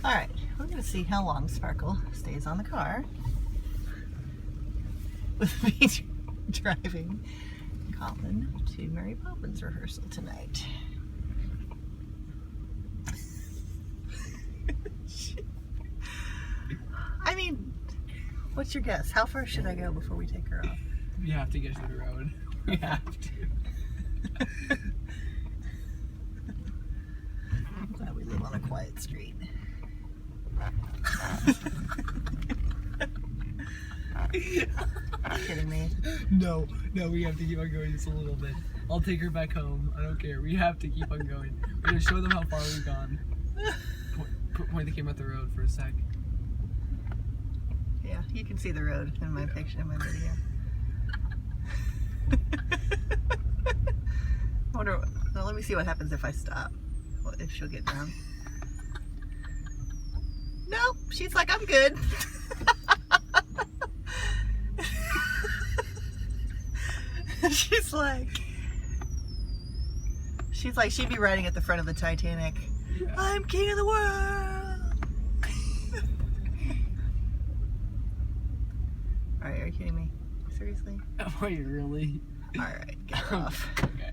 Alright, we're going to see how long Sparkle stays on the car with me driving Colin to Mary Poppins rehearsal tonight. I mean, what's your guess? How far should I go before we take her off? We have to get to the road. We have to. I'm glad we live on a quiet street. Are you kidding me? No, we have to keep on going just a little bit. I'll take her back home. I don't care. We have to keep on going. We're gonna show them how far we've gone. Point the camera at the road for a sec. Yeah, you can see the road in my picture, in my video. I wonder, well, let me see what happens if I stop. What, if she'll get down. Nope, she's like, I'm good. She's like, she'd be riding at the front of the Titanic. Yeah. I'm king of the world. Alright, are you kidding me? Seriously? Wait, really? Alright, get her off. Okay.